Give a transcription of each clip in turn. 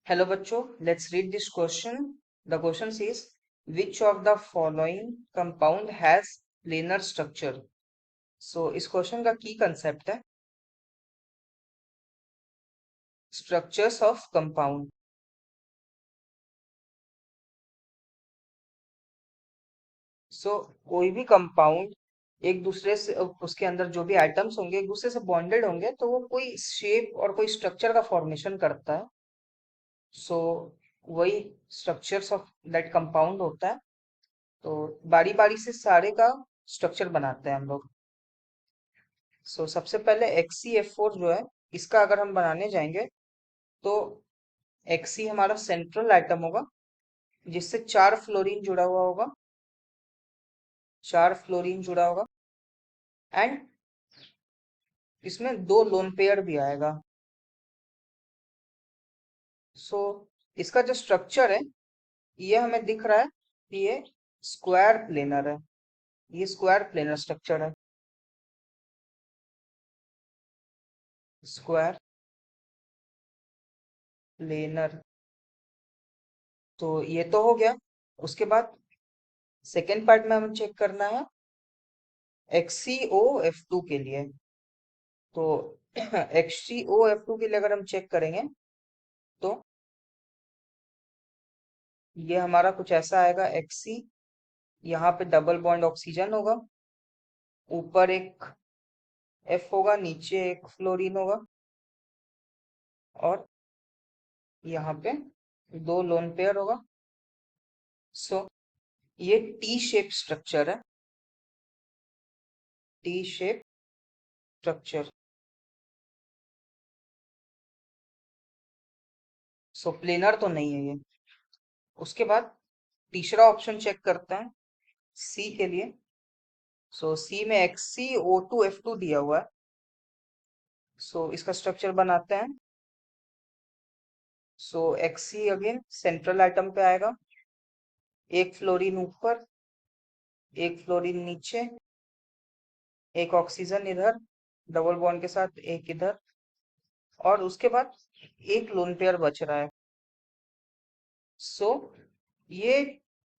Hello बच्चों, let's read this question. The question says, which of the following compound has planar structure? So इस question का key concept है structures of compound. So कोई भी compound एक दूसरे से उसके अंदर जो भी atoms होंगे एक दूसरे से bonded होंगे तो वो कोई shape और कोई structure का formation करता है. So वही structures of that compound होता है. तो बारी बारी से सारे का स्ट्रक्चर बनाते हैं हम लोग. सबसे पहले XCF4 जो है इसका अगर हम बनाने जाएंगे तो Xc हमारा सेंट्रल एटम होगा जिससे 4 फ्लोरीन जुड़ा हुआ होगा. 4 फ्लोरीन जुड़ा होगा एंड इसमें 2 लोन पेयर भी आएगा. सो इसका जो स्ट्रक्चर है ये हमें दिख रहा है कि ये स्क्वायर प्लेनर है. ये स्क्वायर प्लेनर स्ट्रक्चर है. Square planar. तो ये तो हो गया. उसके बाद सेकेंड पार्ट में हमें चेक करना है XCOF2 के लिए. तो XCOF2 के लिए अगर हम चेक करेंगे तो ये हमारा कुछ ऐसा आएगा. Xc यहाँ पे डबल बॉन्ड ऑक्सीजन होगा, ऊपर एक F होगा, नीचे एक फ्लोरीन होगा और यहाँ पे 2 लोन पेयर होगा. सो ये टी शेप स्ट्रक्चर है. T shape structure. So planar तो नहीं है ये. उसके बाद तीसरा ऑप्शन चेक करते हैं सी के लिए. सी में XCO2F2 दिया हुआ है. इसका स्ट्रक्चर बनाते हैं. Xc अगेन सेंट्रल एटम पे आएगा, एक फ्लोरीन ऊपर, एक फ्लोरीन नीचे, एक ऑक्सीजन इधर डबल बॉन्ड के साथ, एक इधर और उसके बाद एक लोन पेयर बच रहा है. सो ये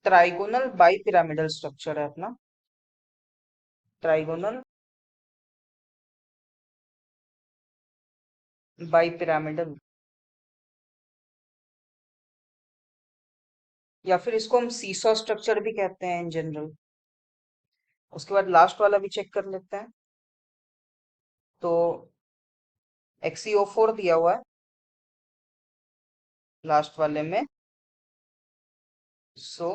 ट्राइगोनल बाई पिरामिडल स्ट्रक्चर है अपना. ट्राइगोनल बाई पिरामिडल या फिर इसको हम सीसॉ स्ट्रक्चर भी कहते हैं इन जनरल. उसके बाद लास्ट वाला भी चेक कर लेते हैं. तो XCO4 दिया हुआ है लास्ट वाले में. सो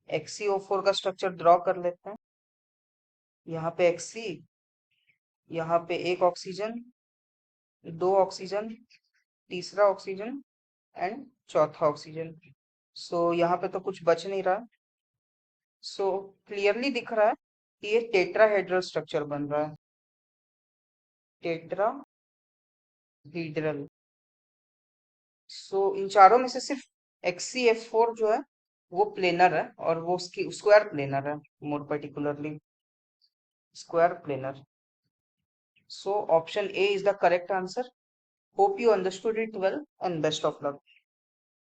XCO4 का स्ट्रक्चर ड्रॉ कर लेते हैं. यहाँ पे Xc, यहाँ पे एक ऑक्सीजन, 2 ऑक्सीजन, तीसरा ऑक्सीजन एंड चौथा ऑक्सीजन. यहाँ पे तो कुछ बच नहीं रहा. क्लियरली दिख रहा है कि ये टेट्राहेड्रल स्ट्रक्चर बन रहा है. टेट्राहीड्रल. इन चारों में से सिर्फ XCF4 जो है वो प्लेनर है और वो उसकी स्क्वायर प्लेनर है. More particularly square planar. Option A is the correct answer. Hope you understood it well and best of luck.